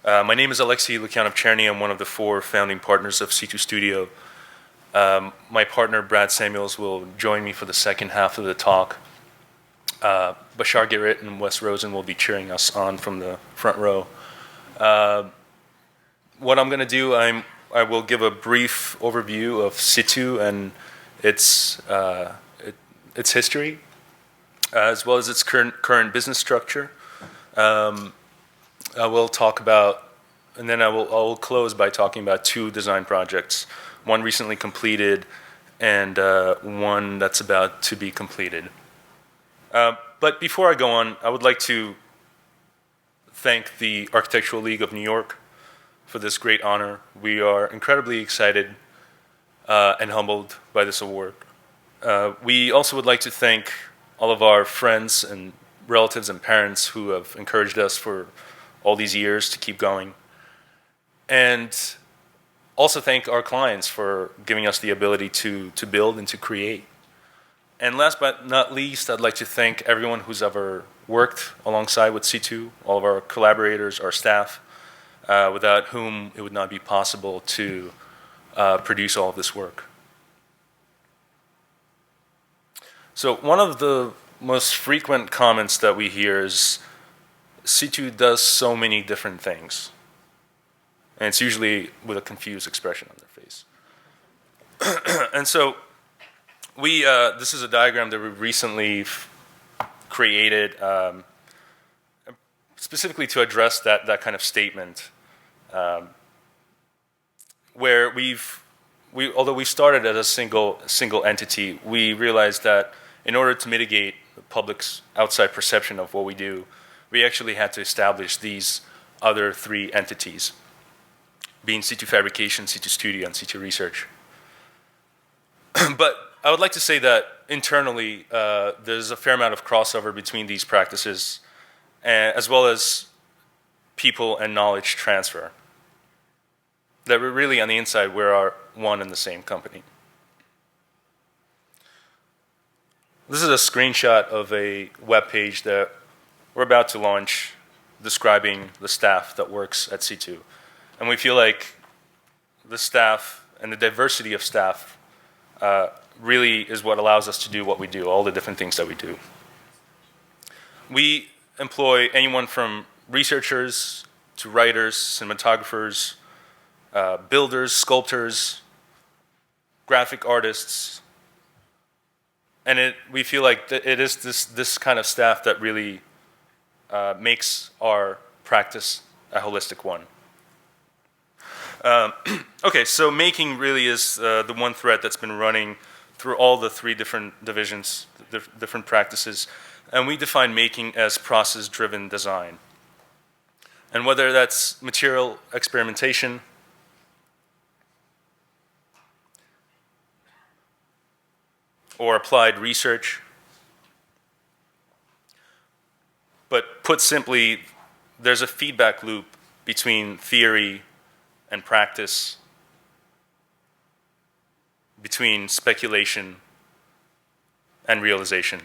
My name is Aleksey Lukyanov-Cherny. I'm one of the 4 founding partners of SITU Studio. My partner, Brad Samuels, will join me for the second half of the talk. Basar Girit and Wes Rozen will be cheering us on from the front row. What I'm going to do, I will give a brief overview of SITU and its history, as well as its current business structure. I will talk about, and then I will close by talking about 2 design projects, one recently completed and one that's about to be completed. But before I go on, I would like to thank the Architectural League of New York for this great honor. We are incredibly excited and humbled by this award. We also would like to thank all of our friends and relatives and parents who have encouraged us for all these years to keep going. And also thank our clients for giving us the ability to build and to create. And last but not least, I'd like to thank everyone who's ever worked alongside with SITU, all of our collaborators, our staff, without whom it would not be possible to produce all of this work. So one of the most frequent comments that we hear is, SITU does so many different things. And it's usually with a confused expression on their face. And so this is a diagram that we recently created specifically to address that kind of statement, where although we started as a single entity, we realized that in order to mitigate the public's outside perception of what we do, we actually had to establish these other 3 entities, being SITU Fabrication, SITU Studio, and SITU Research. But I would like to say that internally, there's a fair amount of crossover between these practices, as well as people and knowledge transfer. That we're really on the inside, we're one and the same company. This is a screenshot of a web page that we're about to launch describing the staff that works at SITU. And we feel like the staff and the diversity of staff really is what allows us to do what we do, all the different things that we do. We employ anyone from researchers to writers, cinematographers, builders, sculptors, graphic artists. And we feel like it is this kind of staff that really makes our practice a holistic one. Okay, so making really is the one thread that's been running through all the 3 different divisions, different practices. And we define making as process-driven design. And whether that's material experimentation, or applied research, but put simply, there's a feedback loop between theory and practice, between speculation and realization.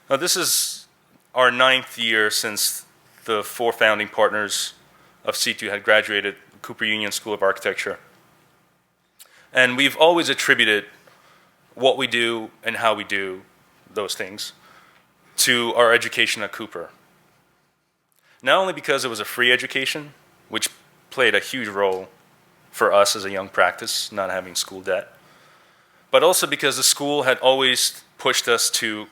Now, this is our 9th year since the 4 founding partners of SITU had graduated Cooper Union School of Architecture. And we've always attributed what we do and how we do those things to our education at Cooper. Not only because it was a free education, which played a huge role for us as a young practice, not having school debt, but also because the school had always pushed us to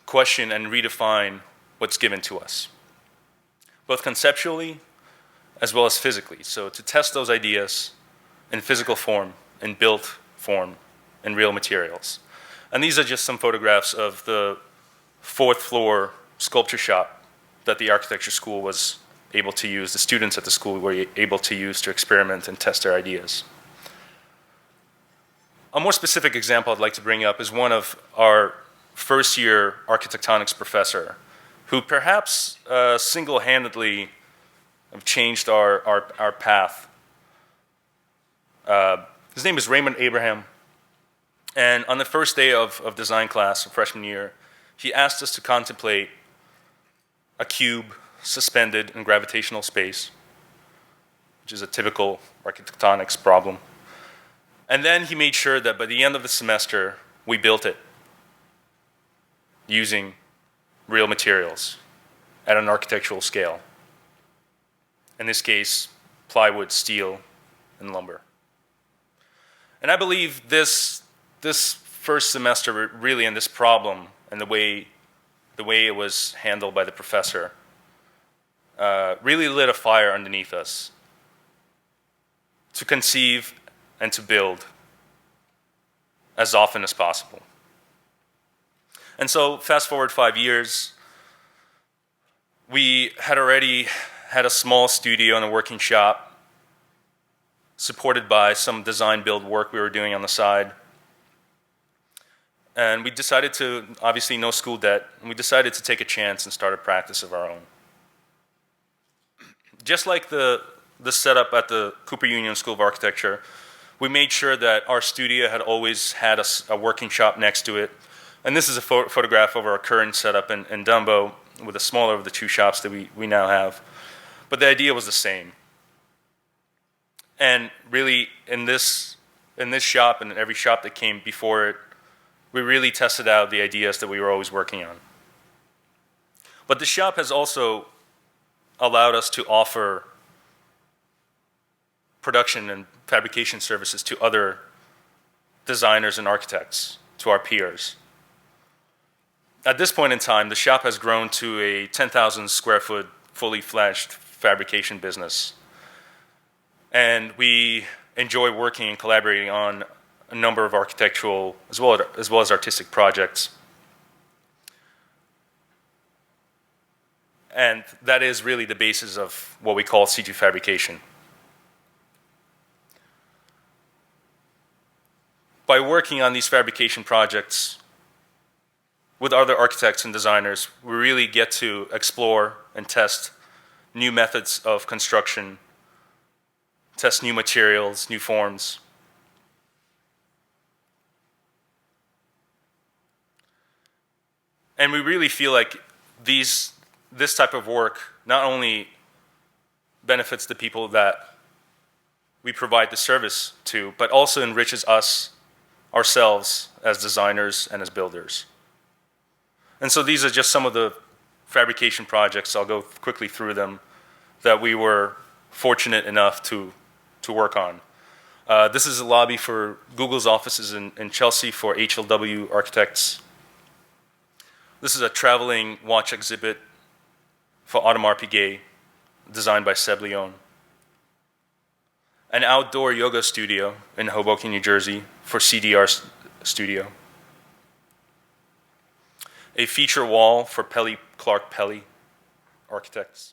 question and redefine what's given to us, both conceptually as well as physically. So to test those ideas in physical form, in built form, in real materials. And these are just some photographs of the 4th floor sculpture shop that the architecture school was able to use, the students at the school were able to use to experiment and test their ideas. A more specific example I'd like to bring up is one of our first-year architectonics professor, who perhaps single-handedly have changed our path. His name is Raymond Abraham, and on the first day of design class, freshman year, he asked us to contemplate a cube suspended in gravitational space, which is a typical architectonics problem. And then he made sure that by the end of the semester, we built it using real materials at an architectural scale. In this case, plywood, steel, and lumber. And I believe this first semester really, in this problem and the way it was handled by the professor really lit a fire underneath us to conceive and to build as often as possible. And so fast forward 5 years, we had already had a small studio and a working shop supported by some design build work we were doing on the side. And we decided to, obviously no school debt, and we decided to take a chance and start a practice of our own. Just like the setup at the Cooper Union School of Architecture, we made sure that our studio had always had a working shop next to it. And this is a photograph of our current setup in Dumbo, with the smaller of the two shops that we now have. But the idea was the same. And really, in this shop and in every shop that came before it, we really tested out the ideas that we were always working on. But the shop has also allowed us to offer production and fabrication services to other designers and architects, to our peers. At this point in time, the shop has grown to a 10,000 square foot, fully fledged fabrication business. And we enjoy working and collaborating on a number of architectural as well as artistic projects. And that is really the basis of what we call SITU Fabrication. By working on these fabrication projects with other architects and designers, we really get to explore and test new methods of construction, test new materials, new forms. And we really feel like this type of work not only benefits the people that we provide the service to, but also enriches us, ourselves, as designers and as builders. And so these are just some of the fabrication projects, I'll go quickly through them, that we were fortunate enough to work on. This is a lobby for Google's offices in Chelsea for HLW architects. This is a traveling watch exhibit for Audemars Piguet, designed by Seb Leon. An outdoor yoga studio in Hoboken, New Jersey for CDR Studio. A feature wall for Clark Pelly architects.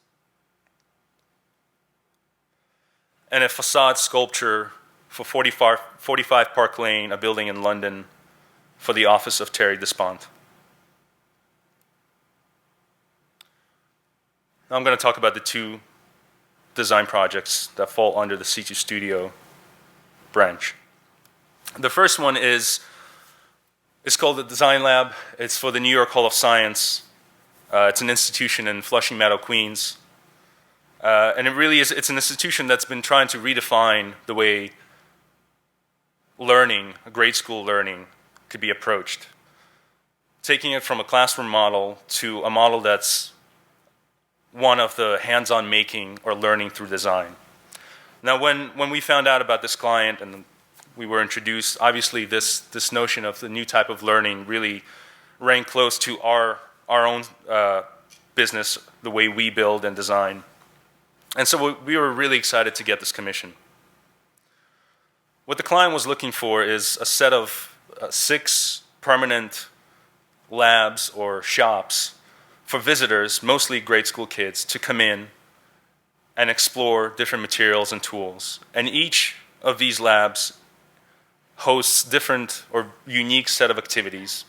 And a facade sculpture for 45 Park Lane, a building in London, for the office of Terry Despont. Now I'm going to talk about the two design projects that fall under the SITU Studio branch. The first one is called the Design Lab. It's for the New York Hall of Science. It's an institution in Flushing Meadow, Queens. And it's an institution that's been trying to redefine the way learning, grade school learning, could be approached. Taking it from a classroom model to a model that's one of the hands-on making or learning through design. Now, when we found out about this client and we were introduced, obviously this notion of the new type of learning really rang close to our own business, the way we build and design. And so we were really excited to get this commission. What the client was looking for is a set of 6 permanent labs or shops for visitors, mostly grade school kids, to come in and explore different materials and tools. And each of these labs hosts different or unique set of activities.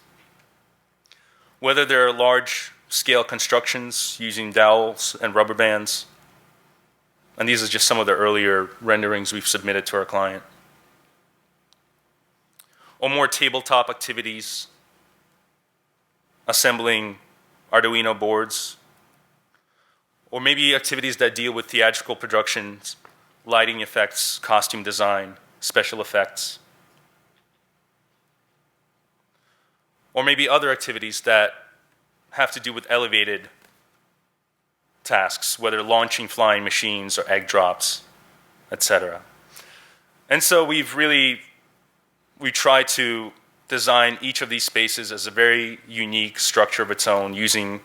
Whether they're large-scale constructions using dowels and rubber bands, and these are just some of the earlier renderings we've submitted to our client, or more tabletop activities, assembling Arduino boards or maybe activities that deal with theatrical productions, lighting effects, costume design, special effects. Or maybe other activities that have to do with elevated tasks, whether launching flying machines or egg drops, etc. And so we try to design each of these spaces as a very unique structure of its own, using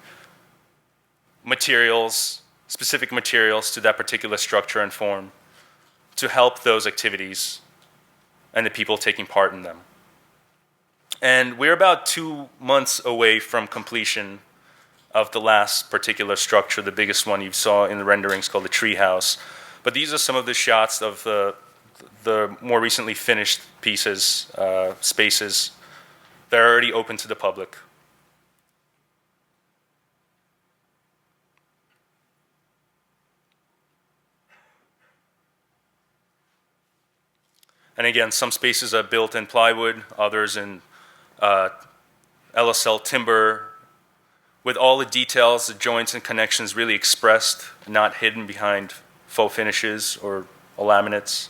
materials, specific materials to that particular structure and form to help those activities and the people taking part in them. And we're about 2 months away from completion of the last particular structure, the biggest one you saw in the renderings called the treehouse. But these are some of the shots of the more recently finished pieces, spaces that are already open to the public. And again, some spaces are built in plywood, others in LSL timber, with all the details, the joints and connections really expressed, not hidden behind faux finishes or laminates.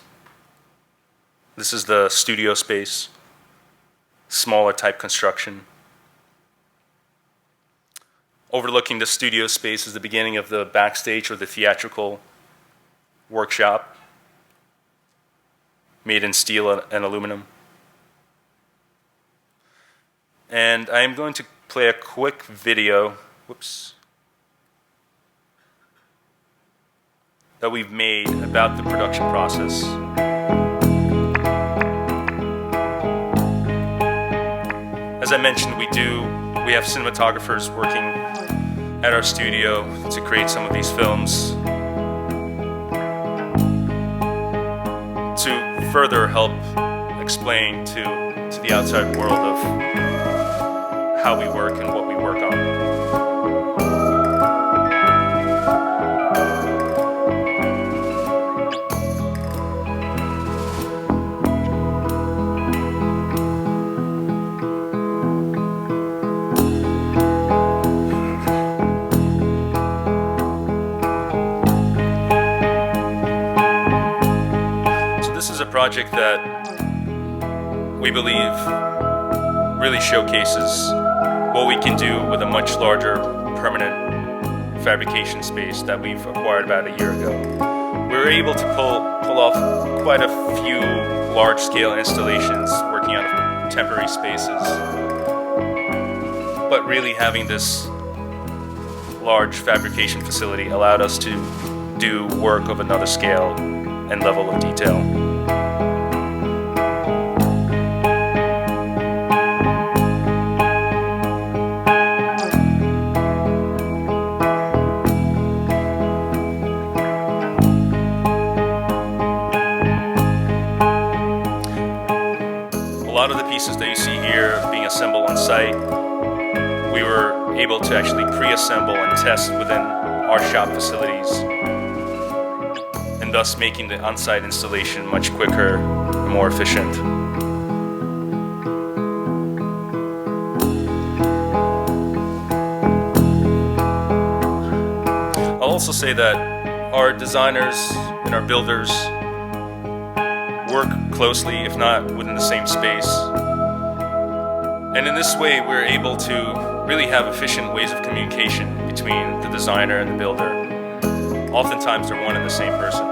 This is the studio space, smaller type construction. Overlooking the studio space is the beginning of the backstage or the theatrical workshop, made in steel and aluminum. And I am going to play a quick video, that we've made about the production process. As I mentioned, we have cinematographers working at our studio to create some of these films to further help explain to the outside world of how we work and what we work on. So this is a project that we believe really showcases what we can do with a much larger permanent fabrication space that we've acquired about a year ago. We were able to pull off quite a few large-scale installations working out of temporary spaces, but really having this large fabrication facility allowed us to do work of another scale and level of detail. A lot of the pieces that you see here being assembled on site, we were able to actually pre-assemble and test within our shop facilities, and thus making the on-site installation much quicker and more efficient. I'll also say that our designers and our builders work closely, if not within the same space. And in this way, we're able to really have efficient ways of communication between the designer and the builder. Oftentimes, they're one and the same person.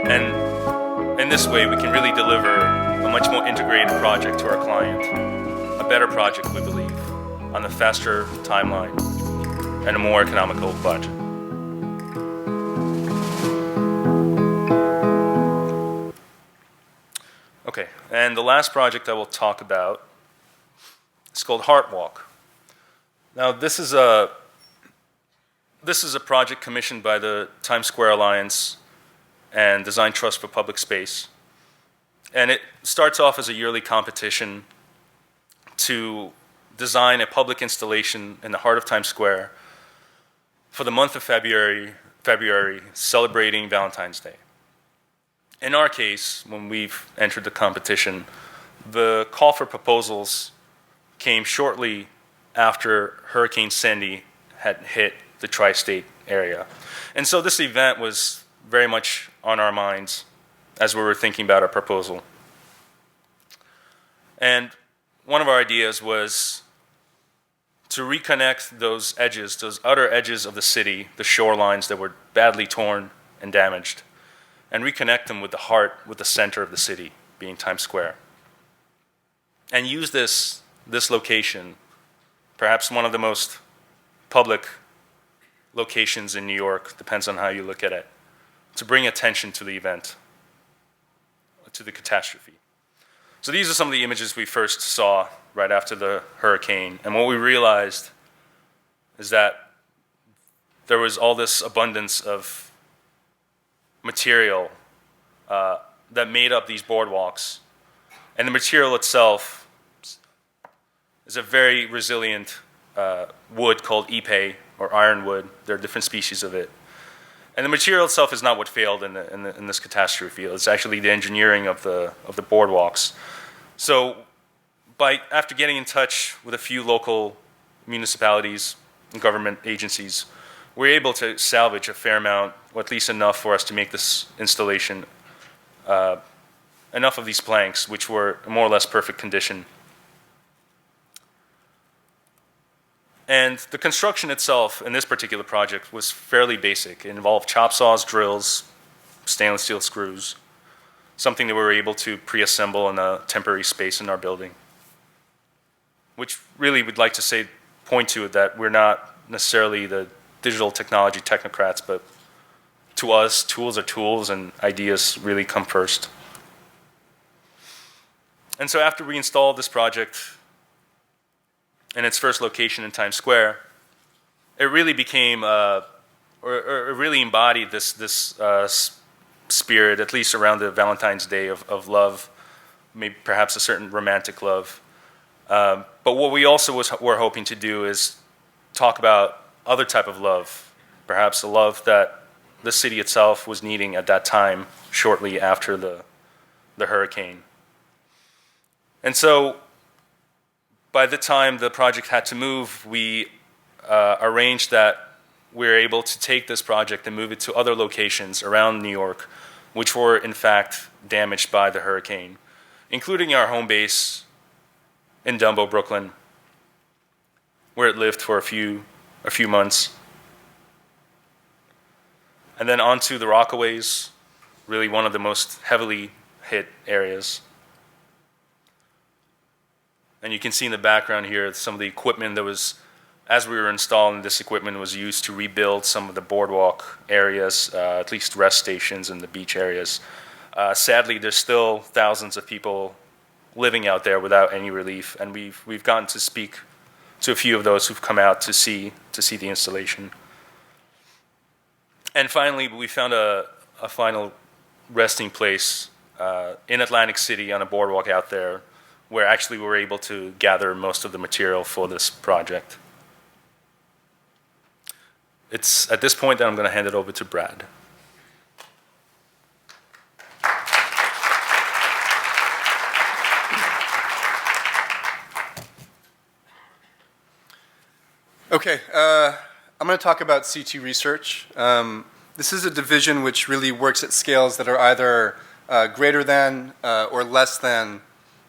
And in this way, we can really deliver a much more integrated project to our client, a better project, we believe, on a faster timeline and a more economical budget. Okay, and the last project I will talk about is called Heartwalk. Now, this is a project commissioned by the Times Square Alliance and Design Trust for Public Space. And it starts off as a yearly competition to design a public installation in the heart of Times Square for the month of February celebrating Valentine's Day. In our case, when we've entered the competition, the call for proposals came shortly after Hurricane Sandy had hit the tri-state area. And so this event was very much on our minds as we were thinking about our proposal. And one of our ideas was to reconnect those edges, those outer edges of the city, the shorelines that were badly torn and damaged, and reconnect them with the heart, with the center of the city, being Times Square. And use this location, perhaps one of the most public locations in New York, depends on how you look at it, to bring attention to the event, to the catastrophe. So these are some of the images we first saw right after the hurricane. And what we realized is that there was all this abundance of material that made up these boardwalks. And the material itself is a very resilient wood called ipe, or ironwood. There are different species of it. And the material itself is not what failed in this catastrophe. It's actually the engineering of the boardwalks. So after getting in touch with a few local municipalities and government agencies, we were able to salvage a fair amount, or at least enough for us to make this installation, enough of these planks, which were in more or less perfect condition. And the construction itself in this particular project was fairly basic. It involved chop saws, drills, stainless steel screws, something that we were able to pre-assemble in a temporary space in our building. Which really we'd like to point to it that we're not necessarily the digital technology technocrats, but to us, tools are tools and ideas really come first. And so after we installed this project in its first location in Times Square, it really became, or it really embodied this spirit, at least around the Valentine's Day of love, maybe perhaps a certain romantic love. But what we also were hoping to do is talk about other type of love, perhaps a love that the city itself was needing at that time, shortly after the hurricane. And so by the time the project had to move, we arranged that we were able to take this project and move it to other locations around New York, which were in fact damaged by the hurricane, including our home base in Dumbo, Brooklyn, where it lived for a few months. And then onto the Rockaways, really one of the most heavily hit areas. And you can see in the background here some of the equipment that was, as we were installing this equipment, was used to rebuild some of the boardwalk areas, at least rest stations and the beach areas. Sadly, there's still thousands of people living out there without any relief, and we've gotten to speak to a few of those who've come out to see the installation. And finally, we found a final resting place in Atlantic City on a boardwalk out there, where actually we were able to gather most of the material for this project. It's at this point that I'm going to hand it over to Brad. Okay, I'm going to talk about SITU research. This is a division which really works at scales that are either greater than or less than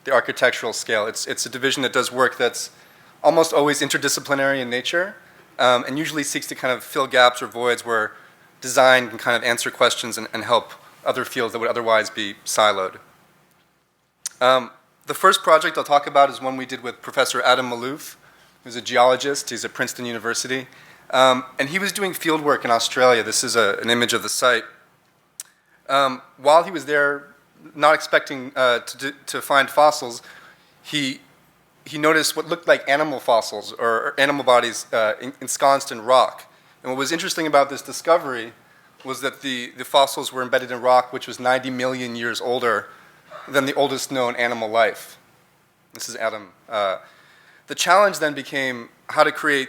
the architectural scale. It's a division that does work that's almost always interdisciplinary in nature, and usually seeks to kind of fill gaps or voids where design can kind of answer questions and help other fields that would otherwise be siloed. The first project I'll talk about is one we did with Professor Adam Malouf, who's a geologist. He's at Princeton University. And he was doing field work in Australia. This is an image of the site. While he was there, not expecting to find fossils, he noticed what looked like animal fossils or animal bodies ensconced in rock. And what was interesting about this discovery was that the fossils were embedded in rock, which was 90 million years older than the oldest known animal life. This is Adam. The challenge then became how to create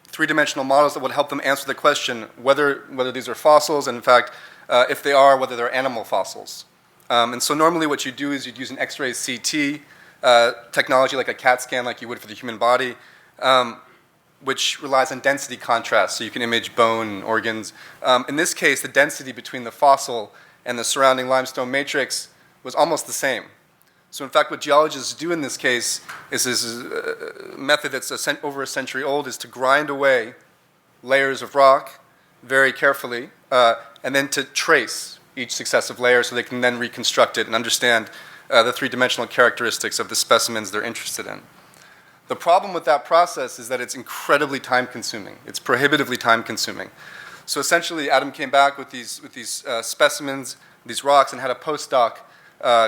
three-dimensional models that would help them answer the question whether these are fossils, and in fact, if they are, whether they're animal fossils. And so normally what you do is you'd use an X-ray CT technology, like a CAT scan like you would for the human body. which relies on density contrast, so you can image bone and organs. In this case, the density between the fossil and the surrounding limestone matrix was almost the same. So in fact, what geologists do in this case is a method that's over a century old, is to grind away layers of rock very carefully, and then to trace each successive layer so they can then reconstruct it and understand the three-dimensional characteristics of the specimens they're interested in. The problem with that process is that it's incredibly time-consuming. It's prohibitively time-consuming. So essentially, Adam came back with these specimens, these rocks, and had a postdoc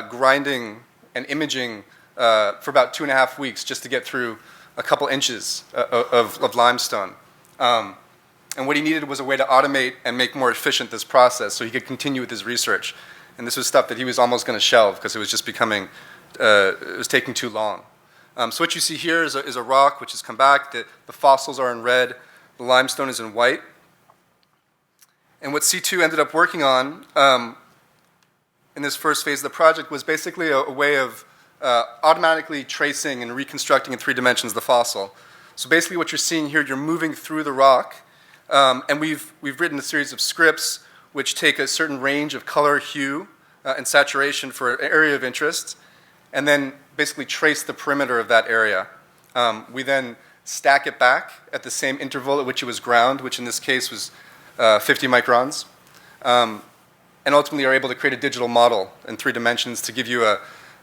grinding and imaging for about 2.5 weeks just to get through a couple inches of limestone. And what he needed was a way to automate and make more efficient this process so he could continue with his research. And this was stuff that he was almost going to shelve because it was just becoming, it was taking too long. So what you see here is a rock which has come back. The fossils are in red. The limestone is in white. And what SITU ended up working on in this first phase of the project was basically a way of automatically tracing and reconstructing in 3 dimensions the fossil. So basically what you're seeing here, you're moving through the rock, and we've written a series of scripts which take a certain range of color, hue, and saturation for an area of interest, and then basically trace the perimeter of that area. We then stack it back at the same interval at which it was ground, which in this case was 50 microns, and ultimately are able to create a digital model in 3 dimensions to give you a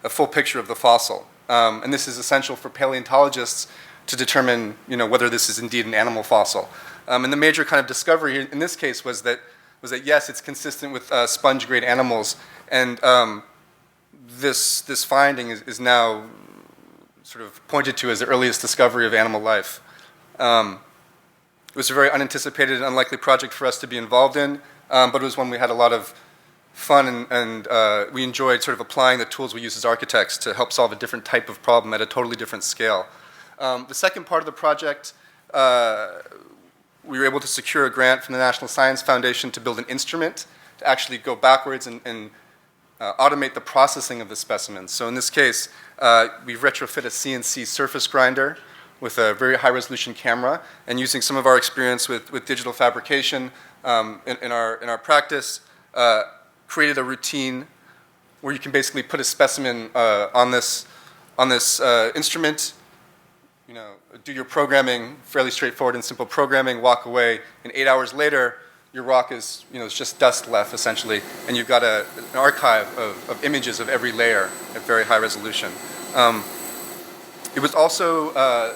full picture of the fossil. And this is essential for paleontologists to determine, whether this is indeed an animal fossil. And the major kind of discovery in this case was that yes, it's consistent with sponge-grade animals, and this finding is now sort of pointed to as the earliest discovery of animal life. It was a very unanticipated and unlikely project for us to be involved in, but it was one we had a lot of fun and we enjoyed sort of applying the tools we use as architects to help solve a different type of problem at a totally different scale. The second part of the project, we were able to secure a grant from the National Science Foundation to build an instrument to actually go backwards and automate the processing of the specimens. So in this case, we retrofit a CNC surface grinder with a very high-resolution camera, and using some of our experience with digital fabrication in our practice, created a routine where you can basically put a specimen on this instrument, do your programming, fairly straightforward and simple programming, walk away, and 8 hours later, your rock is, it's just dust left, essentially, and you've got an archive of images of every layer at very high resolution. It was also a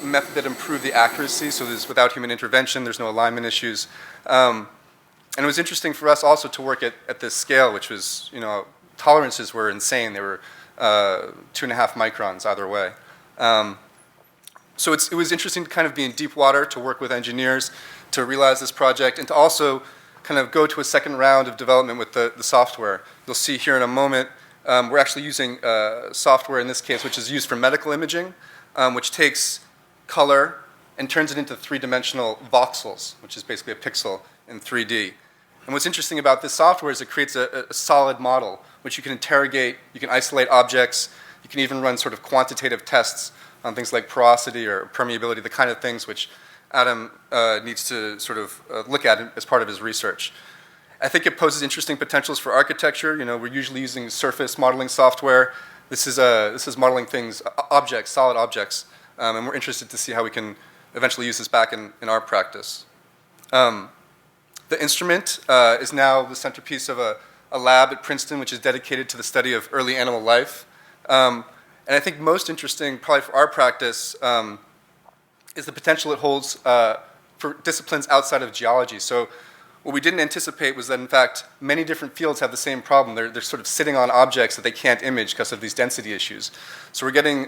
method that improved the accuracy, so without human intervention, there's no alignment issues. And it was interesting for us also to work at this scale, which was, tolerances were insane. They were 2.5 microns either way. So it was interesting to kind of be in deep water, to work with engineers, to realize this project, and to also kind of go to a second round of development with the software. You'll see here in a moment, we're actually using software in this case, which is used for medical imaging, which takes color and turns it into 3-dimensional voxels, which is basically a pixel in 3D. And what's interesting about this software is it creates a solid model, which you can interrogate, you can isolate objects, you can even run sort of quantitative tests on things like porosity or permeability, the kind of things which Adam needs to sort of look at as part of his research. I think it poses interesting potentials for architecture. We're usually using surface modeling software. This is modeling things, objects, solid objects, and we're interested to see how we can eventually use this back in our practice. The instrument is now the centerpiece of a lab at Princeton, which is dedicated to the study of early animal life. And I think most interesting, probably for our practice, is the potential it holds for disciplines outside of geology. So what we didn't anticipate was that, in fact, many different fields have the same problem. They're sort of sitting on objects that they can't image because of these density issues. So we're getting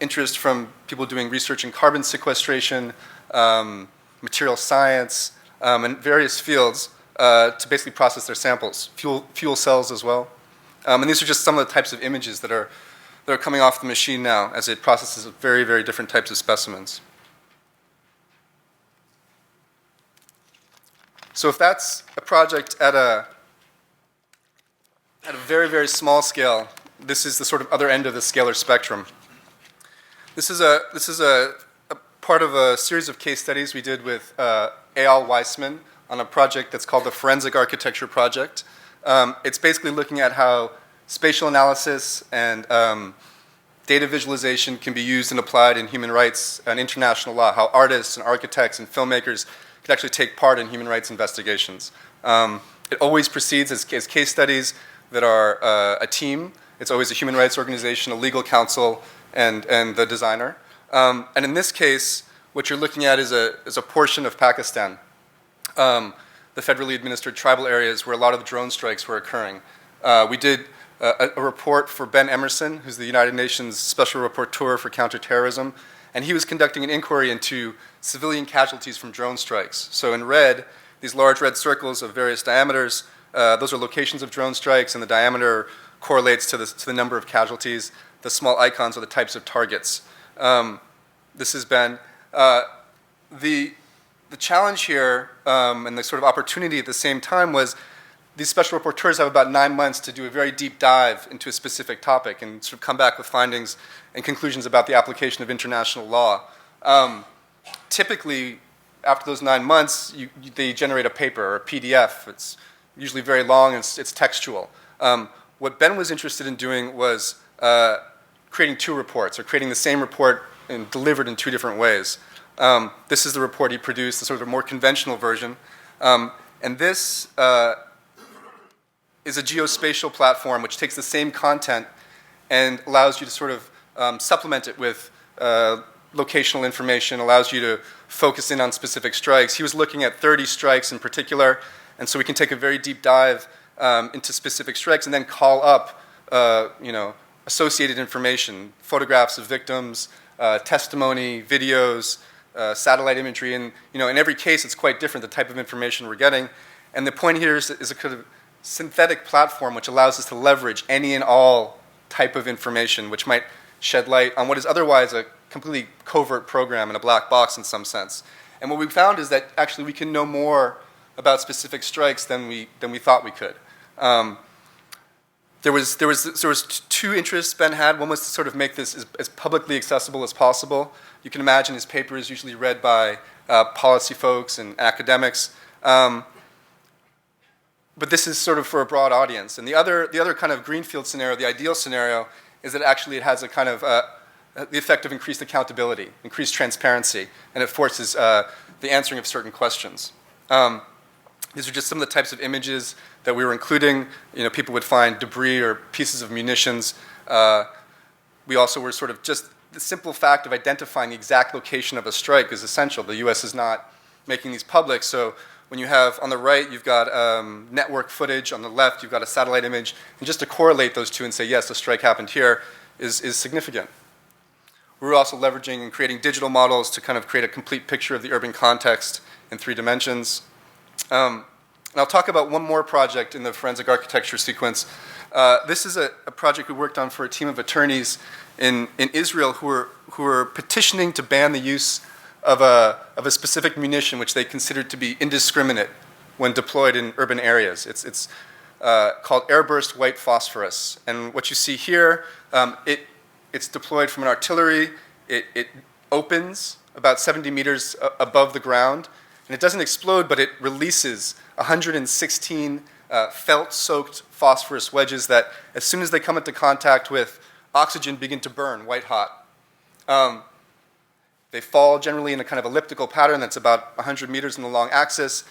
interest from people doing research in carbon sequestration, material science, and various fields to basically process their samples, fuel cells as well. And these are just some of the types of images that are coming off the machine now as it processes very, very different types of specimens. So if that's a project at a very, very small scale, this is the sort of other end of the scalar spectrum. This is a part of a series of case studies we did with Eyal Weissman on a project that's called the Forensic Architecture Project. It's basically looking at how spatial analysis and data visualization can be used and applied in human rights and international law, how artists and architects and filmmakers can actually take part in human rights investigations. It always proceeds as case studies that are a team. It's always a human rights organization, a legal counsel, and the designer. And in this case, what you're looking at is a portion of Pakistan, the federally administered tribal areas where a lot of drone strikes were occurring. We did a report for Ben Emerson, who's the United Nations Special Rapporteur for Counterterrorism, and he was conducting an inquiry into civilian casualties from drone strikes. So in red, these large red circles of various diameters, those are locations of drone strikes, and the diameter correlates to the number of casualties. The small icons are the types of targets. This has been the challenge here, and the sort of opportunity at the same time was these special rapporteurs have about 9 months to do a very deep dive into a specific topic and sort of come back with findings and conclusions about the application of international law. Typically, after those 9 months, they generate a paper or a PDF. It's usually very long and it's textual. What Ben was interested in doing was creating 2 reports, or creating the same report and delivered in 2 different ways. This is the report he produced, the sort of more conventional version. And this is a geospatial platform which takes the same content and allows you to sort of supplement it with locational information, allows you to focus in on specific strikes. He was looking at 30 strikes in particular, and so we can take a very deep dive into specific strikes and then call up associated information, photographs of victims, testimony, videos, satellite imagery, and in every case it's quite different, the type of information we're getting. And the point here is a kind of synthetic platform which allows us to leverage any and all type of information which might shed light on what is otherwise a completely covert program in a black box in some sense. And what we found is that actually we can know more about specific strikes than we thought we could. There was 2 interests Ben had. One was to sort of make this as publicly accessible as possible. You can imagine his paper is usually read by policy folks and academics. But this is sort of for a broad audience. And the other kind of greenfield scenario, the ideal scenario, is that actually it has a kind of the effect of increased accountability, increased transparency, and it forces the answering of certain questions. These are just some of the types of images that we were including. People would find debris or pieces of munitions. We also were sort of just the simple fact of identifying the exact location of a strike is essential. The U.S. is not making these public, so when you have, on the right, you've got network footage. On the left, you've got a satellite image. And just to correlate those 2 and say, yes, the strike happened here is significant. We're also leveraging and creating digital models to kind of create a complete picture of the urban context in 3 dimensions. And I'll talk about one more project in the forensic architecture sequence. This is a project we worked on for a team of attorneys in Israel who were petitioning to ban the use of a specific munition which they considered to be indiscriminate when deployed in urban areas. It's called airburst white phosphorus. And what you see here, it's deployed from an artillery. It opens about 70 meters above the ground. And it doesn't explode, but it releases 116 felt-soaked phosphorus wedges that, as soon as they come into contact with oxygen, begin to burn white hot. They fall generally in a kind of elliptical pattern that's about 100 meters in the long axis.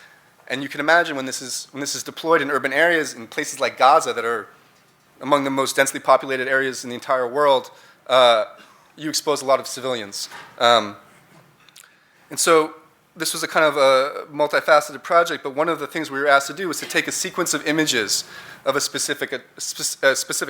And you can imagine when this is deployed in urban areas, in places like Gaza that are among the most densely populated areas in the entire world, you expose a lot of civilians. And so this was a kind of a multifaceted project, but one of the things we were asked to do was to take a sequence of images of a specific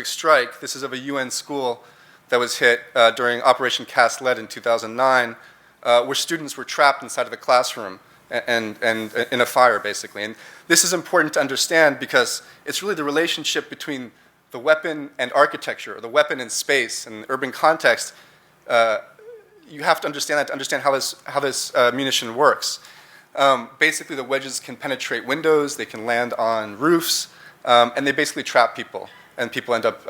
strike. This is of a UN school that was hit during Operation Cast Lead in 2009, where students were trapped inside of the classroom and in a fire, basically. And this is important to understand because it's really the relationship between the weapon and architecture, or the weapon and space and urban context. You have to understand that to understand how this munition works. Basically, the wedges can penetrate windows, they can land on roofs, and they basically trap people, and people end up,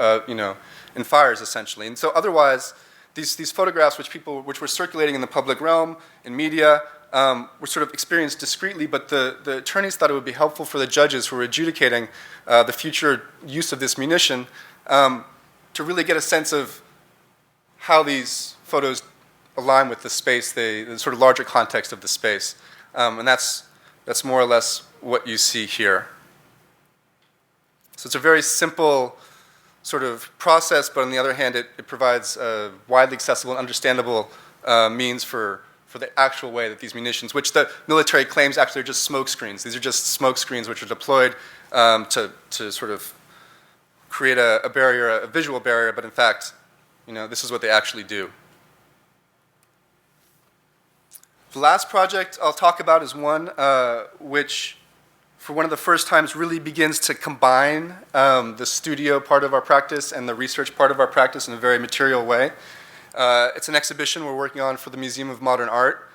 in fires, essentially. And so otherwise, these photographs, which were circulating in the public realm, in media, were sort of experienced discreetly, but the attorneys thought it would be helpful for the judges who were adjudicating the future use of this munition to really get a sense of how these photos align with the space, the sort of larger context of the space. And that's more or less what you see here. So it's a very simple sort of process, but on the other hand, it provides a widely accessible and understandable means for the actual way that these munitions, which the military claims actually are just smoke screens. These are just smoke screens which are deployed to sort of create a barrier, a visual barrier, but in fact, this is what they actually do. The last project I'll talk about is one which, for one of the first times, really begins to combine the studio part of our practice and the research part of our practice in a very material way. It's an exhibition we're working on for the Museum of Modern Art.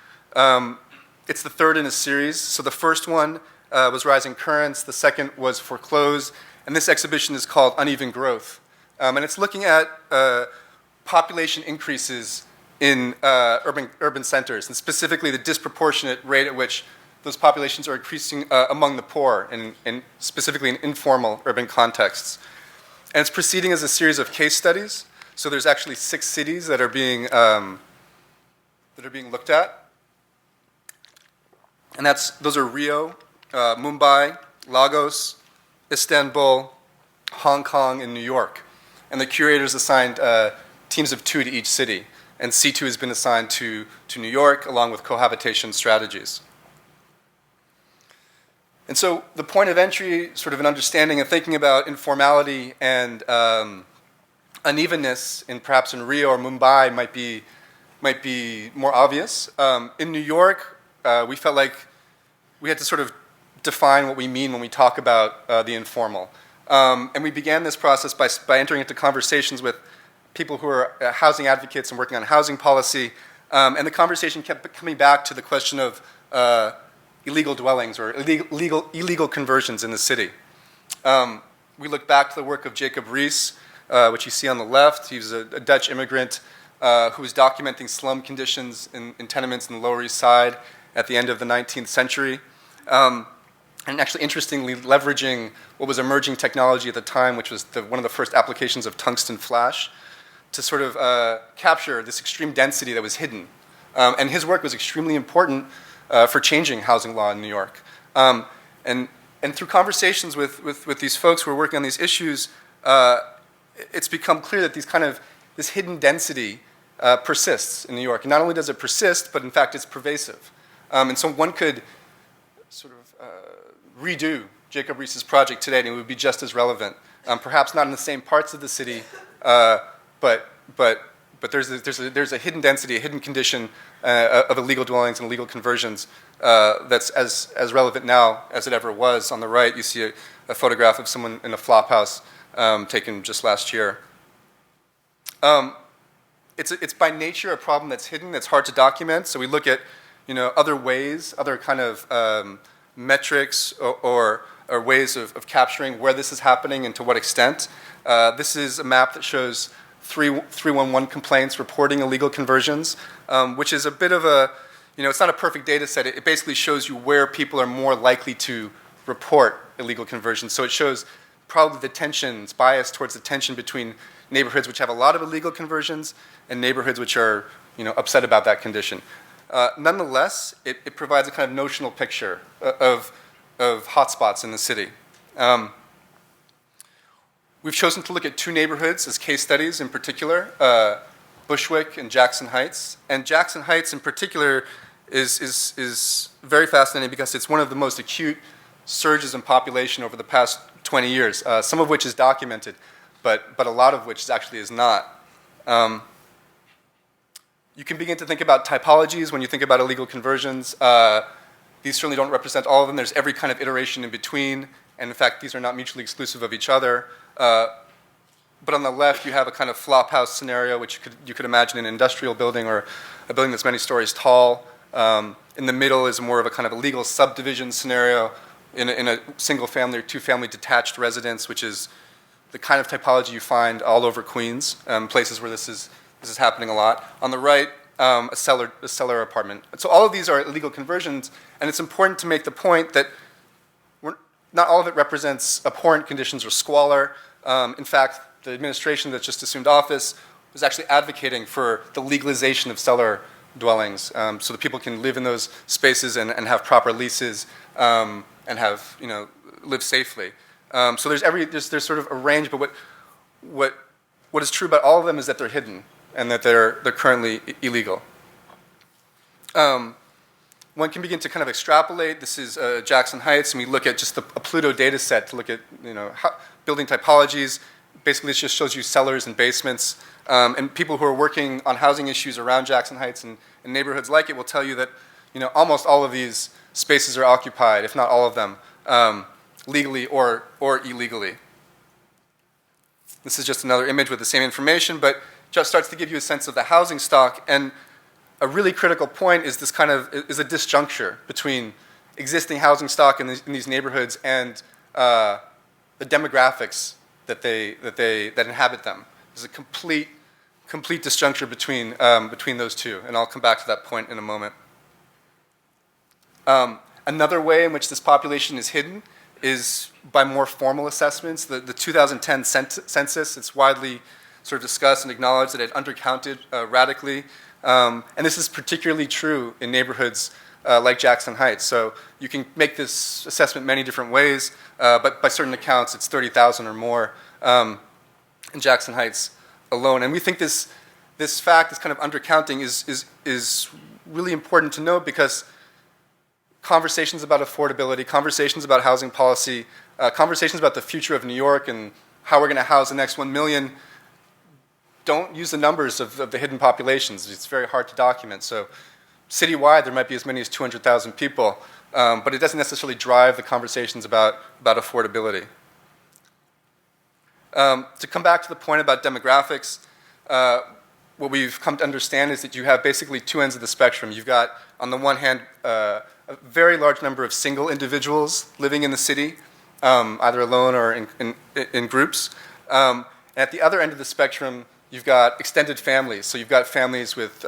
It's the third in a series. So the first one was Rising Currents, the second was Foreclosed, and this exhibition is called Uneven Growth. And it's looking at population increases in urban centers, and specifically the disproportionate rate at which those populations are increasing among the poor, and specifically in informal urban contexts. And it's proceeding as a series of case studies. So there's actually 6 cities that are being looked at, and those are Rio, Mumbai, Lagos, Istanbul, Hong Kong, and New York. And the curators assigned teams of 2 to each city. And SITU has been assigned to New York, along with cohabitation strategies. And so the point of entry, sort of an understanding and thinking about informality and unevenness, perhaps in Rio or Mumbai, might be more obvious. In New York, we felt like we had to sort of define what we mean when we talk about the informal. And we began this process by entering into conversations with people who are housing advocates and working on housing policy. And the conversation kept coming back to the question of illegal dwellings or illegal conversions in the city. We look back to the work of Jacob Riis, which you see on the left. He was a Dutch immigrant who was documenting slum conditions in tenements in the Lower East Side at the end of the 19th century. And actually, interestingly, leveraging what was emerging technology at the time, which was one of the first applications of tungsten flash, to sort of capture this extreme density that was hidden. And his work was extremely important for changing housing law in New York. And through conversations with these folks who are working on these issues, it's become clear that this hidden density persists in New York. And not only does it persist, but in fact it's pervasive. And so one could sort of redo Jacob Riis's project today, and it would be just as relevant. Perhaps not in the same parts of the city, but there's a hidden density, a hidden condition of illegal dwellings and illegal conversions that's as relevant now as it ever was. On the right, you see a photograph of someone in a flop house taken just last year. It's by nature a problem that's hidden, that's hard to document. So we look at other ways, other kind of metrics or ways of capturing where this is happening and to what extent. This is a map that shows 311 complaints reporting illegal conversions, which is a bit of a, it's not a perfect data set. It basically shows you where people are more likely to report illegal conversions. So it shows probably the tensions, bias towards the tension between neighborhoods which have a lot of illegal conversions and neighborhoods which are, upset about that condition. Nonetheless, it provides a kind of notional picture of hotspots in the city. We've chosen to look at 2 neighborhoods as case studies in particular, Bushwick and Jackson Heights. And Jackson Heights in particular is very fascinating because it's one of the most acute surges in population over the past 20 years, some of which is documented, but a lot of which actually is not. You can begin to think about typologies when you think about illegal conversions. These certainly don't represent all of them. There's every kind of iteration in between, and in fact, these are not mutually exclusive of each other. But on the left, you have a kind of flop house scenario, which you could imagine an industrial building or a building that's many stories tall. In the middle is more of a kind of illegal subdivision scenario in a single family or 2-family detached residence, which is the kind of typology you find all over Queens, places where this This is happening a lot. On the right, a cellar apartment. So all of these are illegal conversions, and it's important to make the point that not all of it represents abhorrent conditions or squalor. In fact, the administration that just assumed office was actually advocating for the legalization of cellar dwellings, so that people can live in those spaces and have proper leases and have, live safely. So there's sort of a range, but what is true about all of them is that they're hidden and that they're currently illegal. One can begin to kind of extrapolate. This is Jackson Heights, and we look at just a Pluto data set to look at building typologies. Basically, it just shows you cellars and basements. And people who are working on housing issues around Jackson Heights and neighborhoods like it will tell you that almost all of these spaces are occupied, if not all of them, legally or illegally. This is just another image with the same information, but just starts to give you a sense of the housing stock. And a really critical point is this is a disjuncture between existing housing stock in these neighborhoods and the demographics that inhabit them. There's a complete disjuncture between those two, and I'll come back to that point in a moment. Another way in which this population is hidden is by more formal assessments. The 2010 census, it's widely sort of discussed and acknowledged that it undercounted radically. And this is particularly true in neighborhoods like Jackson Heights. So you can make this assessment many different ways, but by certain accounts, it's 30,000 or more in Jackson Heights alone. And we think this fact, this kind of undercounting, is really important to note because conversations about affordability, conversations about housing policy, conversations about the future of New York and how we're going to house the next 1 million don't use the numbers of the hidden populations. It's very hard to document. So citywide, there might be as many as 200,000 people, but it doesn't necessarily drive the conversations about affordability. To come back to the point about demographics, what we've come to understand is that you have basically two ends of the spectrum. You've got, on the one hand, a very large number of single individuals living in the city, either alone or in groups. And at the other end of the spectrum, you've got extended families. So you've got families with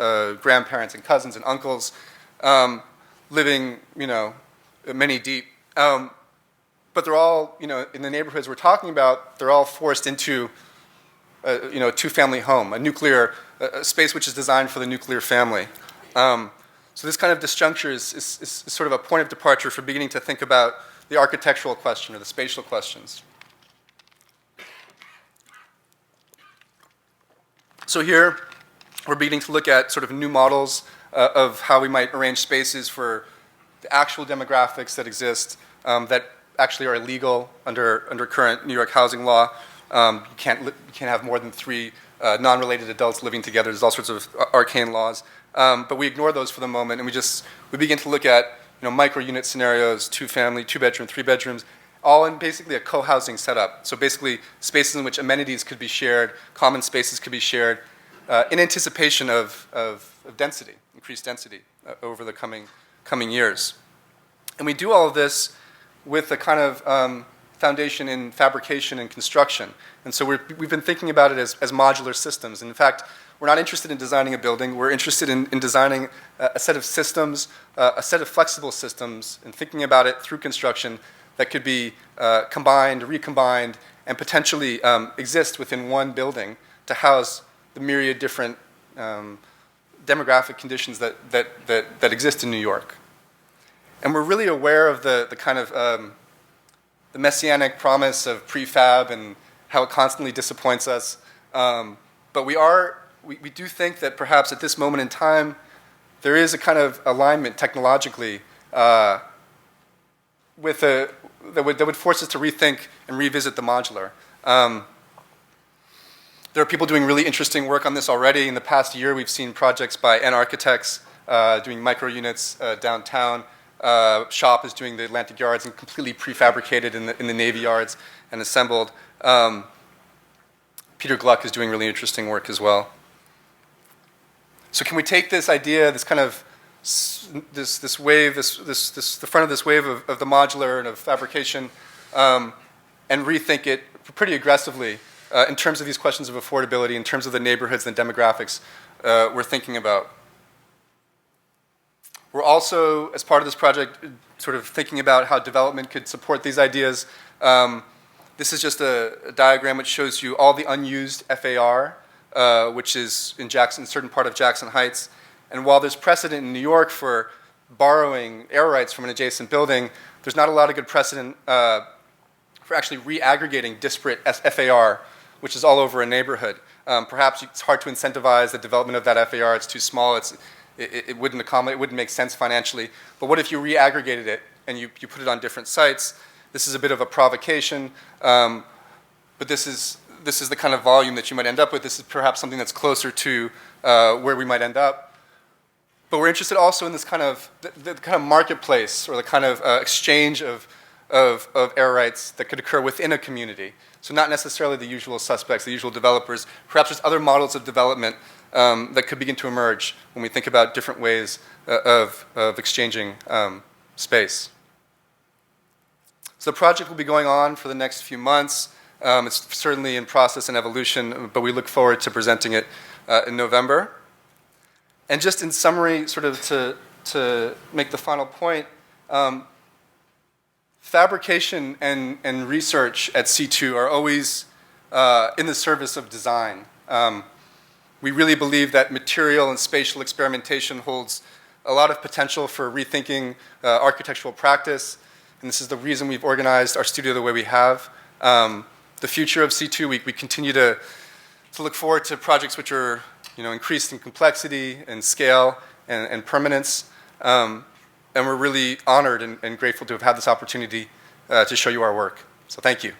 grandparents and cousins and uncles living, many deep. But they're all, in the neighborhoods we're talking about, they're all forced into, a two-family home, a space which is designed for the nuclear family. So this kind of disjuncture is sort of a point of departure for beginning to think about the architectural question or the spatial questions. So here, we're beginning to look at sort of new models of how we might arrange spaces for the actual demographics that exist that actually are illegal under current New York housing law. You can't have more than 3 non-related adults living together. There's all sorts of arcane laws. But we ignore those for the moment, and we begin to look at micro-unit scenarios, 2-family, 2-bedroom, 3 bedrooms, all in basically a co-housing setup. So basically spaces in which amenities could be shared, common spaces could be shared, in anticipation of density, increased density over the coming years. And we do all of this with a kind of foundation in fabrication and construction. And so we've been thinking about it as modular systems. And in fact, we're not interested in designing a building. We're interested in designing a set of systems, a set of flexible systems, and thinking about it through construction that could be combined, recombined, and potentially exist within one building to house the myriad different demographic conditions that exist in New York. And we're really aware of the kind of the messianic promise of prefab and how it constantly disappoints us. But we do think that perhaps at this moment in time, there is a kind of alignment technologically that would force us to rethink and revisit the modular. There are people doing really interesting work on this already. In the past year, we've seen projects by N architects doing micro units downtown. Shop is doing the Atlantic Yards and completely prefabricated in the Navy Yards and assembled. Peter Gluck is doing really interesting work as well. So can we take this idea, this kind of this wave, the front of this wave of the modular and of fabrication, and rethink it pretty aggressively in terms of these questions of affordability, in terms of the neighborhoods and demographics we're thinking about. We're also, as part of this project, sort of thinking about how development could support these ideas. This is just a diagram which shows you all the unused FAR, which is in Jackson, a certain part of Jackson Heights. And while there's precedent in New York for borrowing air rights from an adjacent building, there's not a lot of good precedent for actually re-aggregating disparate FAR, which is all over a neighborhood. Perhaps it's hard to incentivize the development of that FAR. It's too small. It wouldn't accommodate. It wouldn't make sense financially. But what if you re-aggregated it and you put it on different sites? This is a bit of a provocation, but this is the kind of volume that you might end up with. This is perhaps something that's closer to where we might end up. But we're interested also in this kind of the kind of marketplace or the kind of exchange of air rights that could occur within a community. So not necessarily the usual suspects, the usual developers. Perhaps there's other models of development that could begin to emerge when we think about different ways of exchanging space. So the project will be going on for the next few months. It's certainly in process and evolution, but we look forward to presenting it in November. And just in summary, sort of to make the final point, fabrication and research at SITU are always in the service of design. We really believe that material and spatial experimentation holds a lot of potential for rethinking architectural practice, and this is the reason we've organized our studio the way we have. The future of SITU, we continue to look forward to projects which are increased in complexity and scale and permanence, and we're really honored and grateful to have had this opportunity to show you our work. So thank you.